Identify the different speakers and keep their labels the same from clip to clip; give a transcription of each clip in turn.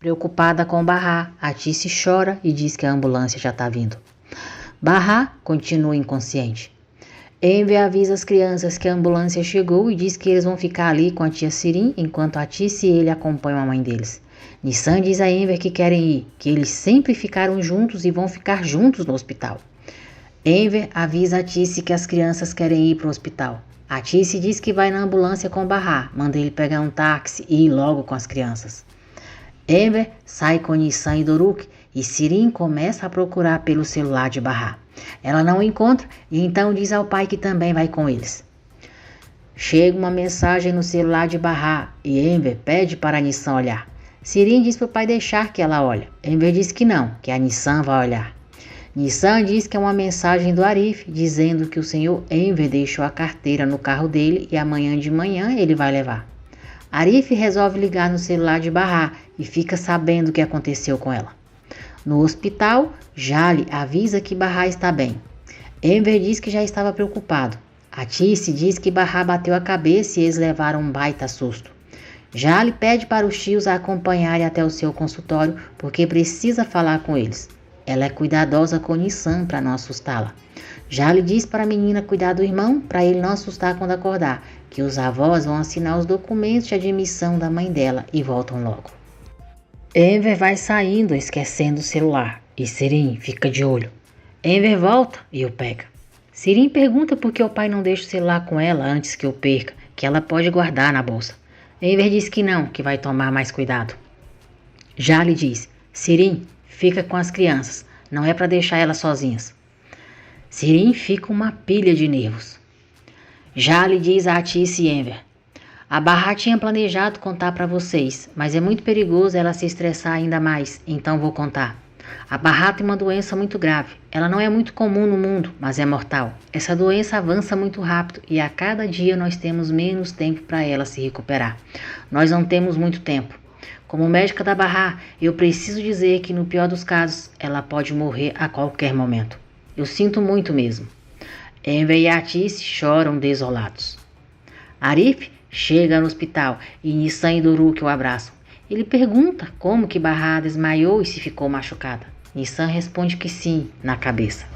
Speaker 1: Preocupada com Barra, Atice chora e diz que a ambulância já está vindo. Barra continua inconsciente. Enver avisa as crianças que a ambulância chegou e diz que eles vão ficar ali com a tia Sirim enquanto Atice e ele acompanham a mãe deles. Nissan diz a Enver que querem ir, que eles sempre ficaram juntos e vão ficar juntos no hospital. Enver avisa Atice que as crianças querem ir para o hospital. Atice diz que vai na ambulância com Barra, manda ele pegar um táxi e ir logo com as crianças. Enver sai com Nissan e Doruk e Sirim começa a procurar pelo celular de Barra. Ela não o encontra e então diz ao pai que também vai com eles. Chega uma mensagem no celular de Barra e Enver pede para Nissan olhar. Sirim diz para o pai deixar que ela olhe. Enver diz que não, que a Nissan vai olhar. Nissan diz que é uma mensagem do Arif dizendo que o senhor Enver deixou a carteira no carro dele e amanhã de manhã ele vai levar. Arif resolve ligar no celular de Barra e fica sabendo o que aconteceu com ela. No hospital, Jali avisa que Barra está bem. Enver diz que já estava preocupado. Atice diz que Barra bateu a cabeça e eles levaram um baita susto. Jali pede para os tios a acompanharem até o seu consultório porque precisa falar com eles. Ela é cuidadosa com Nissan para não assustá-la. Jali diz para a menina cuidar do irmão para ele não assustar quando acordar, que os avós vão assinar os documentos de admissão da mãe dela e voltam logo. Enver vai saindo esquecendo o celular e Sirim fica de olho. Enver volta e o pega. Sirim pergunta por que o pai não deixa o celular com ela antes que o perca, que ela pode guardar na bolsa. Enver diz que não, que vai tomar mais cuidado. Jali diz, Sirim, fica com as crianças, não é para deixar elas sozinhas. Sirim fica uma pilha de nervos. Jali diz a Atice e Enver, a Barra tinha planejado contar para vocês, mas é muito perigoso ela se estressar ainda mais, então vou contar. A Barra tem uma doença muito grave. Ela não é muito comum no mundo, mas é mortal. Essa doença avança muito rápido e a cada dia nós temos menos tempo para ela se recuperar. Nós não temos muito tempo. Como médica da Barra, eu preciso dizer que no pior dos casos, ela pode morrer a qualquer momento. Eu sinto muito mesmo. Enver e Atice choram desolados. Arif chega no hospital e Nissan e Doruk o abraçam. Ele pergunta como que Barra desmaiou e se ficou machucada. Nissan responde que sim, na cabeça.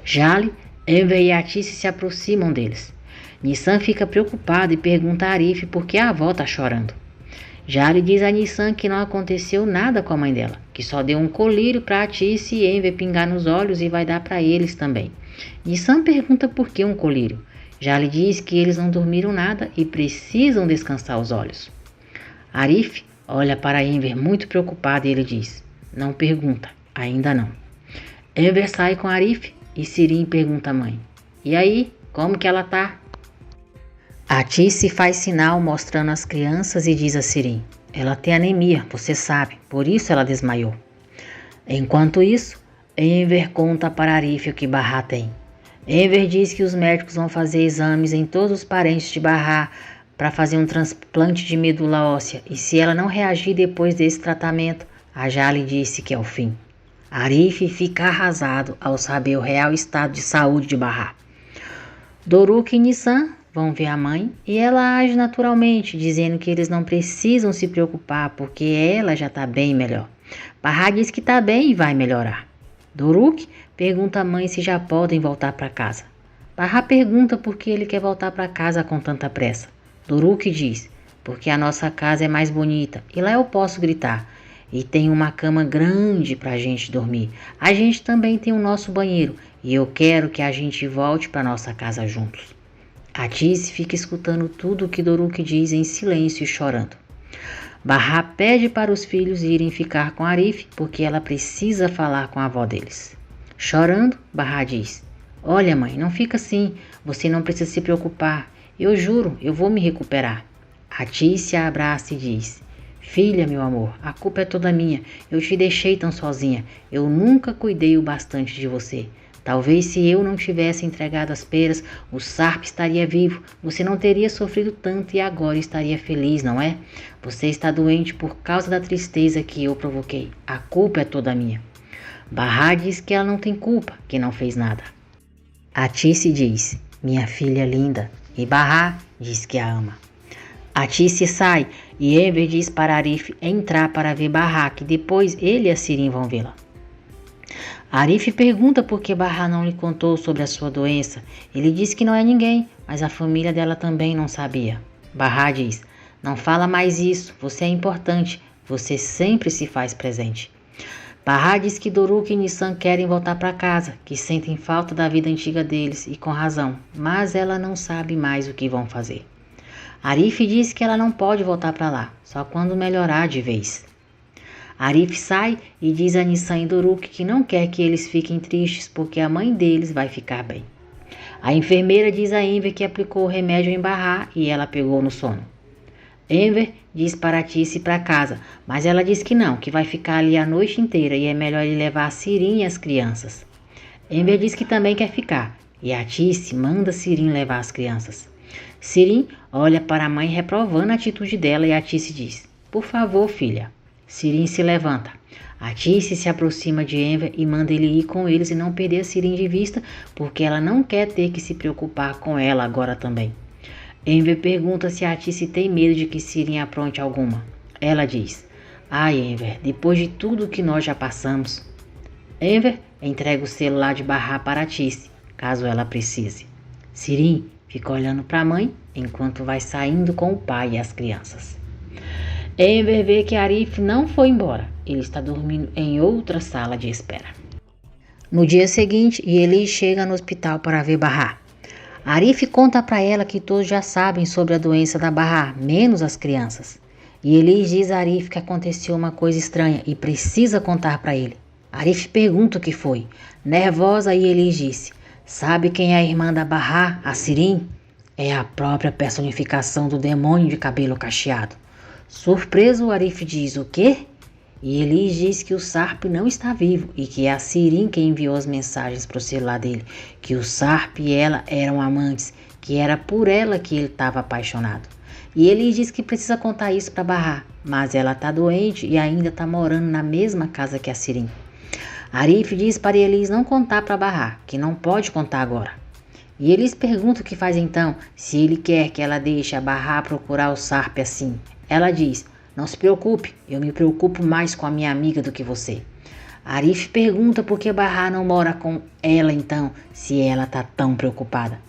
Speaker 1: Jali, Enver e Atice se aproximam deles. Nissan fica preocupada e pergunta a Arif por que a avó está chorando. Jali diz a Nissan que não aconteceu nada com a mãe dela, que só deu um colírio para Atice e Enver pingar nos olhos e vai dar para eles também. Nissan pergunta por que um colírio. Jali diz que eles não dormiram nada e precisam descansar os olhos. Arif olha para Enver muito preocupado e ele diz, não pergunta, ainda não. Enver sai com Arif e Sirim pergunta à mãe, e aí, como que ela tá? Atice faz sinal mostrando as crianças e diz a Sirim, ela tem anemia, você sabe, por isso ela desmaiou. Enquanto isso, Enver conta para Arif o que Barra tem. Enver diz que os médicos vão fazer exames em todos os parentes de Barra para fazer um transplante de medula óssea e se ela não reagir depois desse tratamento, a Jali disse que é o fim. Arif fica arrasado ao saber o real estado de saúde de Barra. Doruk e Nissan vão ver a mãe e ela age naturalmente, dizendo que eles não precisam se preocupar porque ela já está bem melhor. Barra diz que está bem e vai melhorar. Doruk pergunta à mãe se já podem voltar para casa. Barra pergunta por que ele quer voltar para casa com tanta pressa. Doruk diz, porque a nossa casa é mais bonita e lá eu posso gritar. E tem uma cama grande para a gente dormir. A gente também tem o nosso banheiro e eu quero que a gente volte para nossa casa juntos. Atice fica escutando tudo o que Doruk diz em silêncio e chorando. Barra pede para os filhos irem ficar com Arif porque ela precisa falar com a avó deles. Chorando, Barra diz, olha mãe, não fica assim, você não precisa se preocupar, eu juro, eu vou me recuperar. Atice a abraça e diz, filha, meu amor, a culpa é toda minha, eu te deixei tão sozinha, eu nunca cuidei o bastante de você. Talvez se eu não tivesse entregado as peras, o Sarp estaria vivo, você não teria sofrido tanto e agora estaria feliz, não é? Você está doente por causa da tristeza que eu provoquei, a culpa é toda minha. Barra diz que ela não tem culpa, que não fez nada. Atice diz, minha filha linda, e Barra diz que a ama. Atice sai E Enver diz para Arif entrar para ver Bahá, que depois ele e a Sirin vão vê-la. Arif pergunta por que Bahá não lhe contou sobre a sua doença. Ele diz que não é ninguém, mas a família dela também não sabia. Bahá diz: não fala mais isso, você é importante, você sempre se faz presente. Bahá diz que Doruk e Nissan querem voltar para casa, que sentem falta da vida antiga deles e com razão, mas ela não sabe mais o que vão fazer. Arif diz que ela não pode voltar para lá, só quando melhorar de vez. Arif sai e diz a Nissan e Doruk que não quer que eles fiquem tristes porque a mãe deles vai ficar bem. A enfermeira diz a Enver que aplicou o remédio em Bahá e ela pegou no sono. Enver diz para Tice ir para casa, mas ela diz que não, que vai ficar ali a noite inteira e é melhor ele levar a Sirin e as crianças. Enver diz que também quer ficar e a Tice manda Sirin levar as crianças. Sirin olha para a mãe reprovando a atitude dela e a Tice diz: por favor, filha. Sirin se levanta. A Tice se aproxima de Enver e manda ele ir com eles e não perder a Sirin de vista, porque ela não quer ter que se preocupar com ela agora também. Enver pergunta se a Tice tem medo de que Sirin apronte alguma. Ela diz: ai, Enver, depois de tudo que nós já passamos. Enver entrega o celular de Bahá para a Tice, caso ela precise. Sirin fica olhando para a mãe enquanto vai saindo com o pai e as crianças. Enver vê que Arif não foi embora. Ele está dormindo em outra sala de espera. No dia seguinte, Yeli chega no hospital para ver Bahá. Arif conta para ela que todos já sabem sobre a doença da Bahá, menos as crianças. Yeli diz a Arif que aconteceu uma coisa estranha e precisa contar para ele. Arif pergunta o que foi. Nervosa, Yeli disse: sabe quem é a irmã da Bahá, a Sirin? É a própria personificação do demônio de cabelo cacheado. Surpreso, Arif diz: o quê? E Elis diz que o Sarp não está vivo e que é a Sirin quem enviou as mensagens para o celular dele, que o Sarp e ela eram amantes, que era por ela que ele estava apaixonado. E Elis diz que precisa contar isso para Bahá, mas ela está doente e ainda está morando na mesma casa que a Sirin. Arif diz para Elis não contar para Bahá, que não pode contar agora. E Elis pergunta o que faz então, se ele quer que ela deixe a Bahá procurar o Sarp assim. Ela diz: não se preocupe, eu me preocupo mais com a minha amiga do que você. Arif pergunta por que Bahá não mora com ela então, se ela está tão preocupada.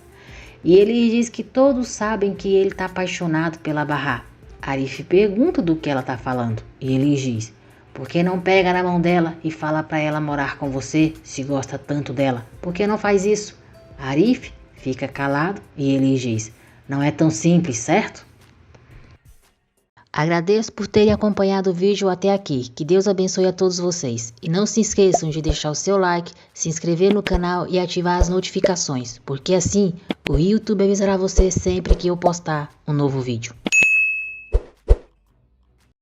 Speaker 1: E ele diz que todos sabem que ele está apaixonado pela Bahá. Arif pergunta do que ela está falando. E ele diz: por que não pega na mão dela e fala para ela morar com você, se gosta tanto dela? Por que não faz isso? Arif fica calado e ele diz: não é tão simples, certo? Agradeço por terem acompanhado o vídeo até aqui. Que Deus abençoe a todos vocês. E não se esqueçam de deixar o seu like, se inscrever no canal e ativar as notificações, porque assim o YouTube avisará você sempre que eu postar um novo vídeo.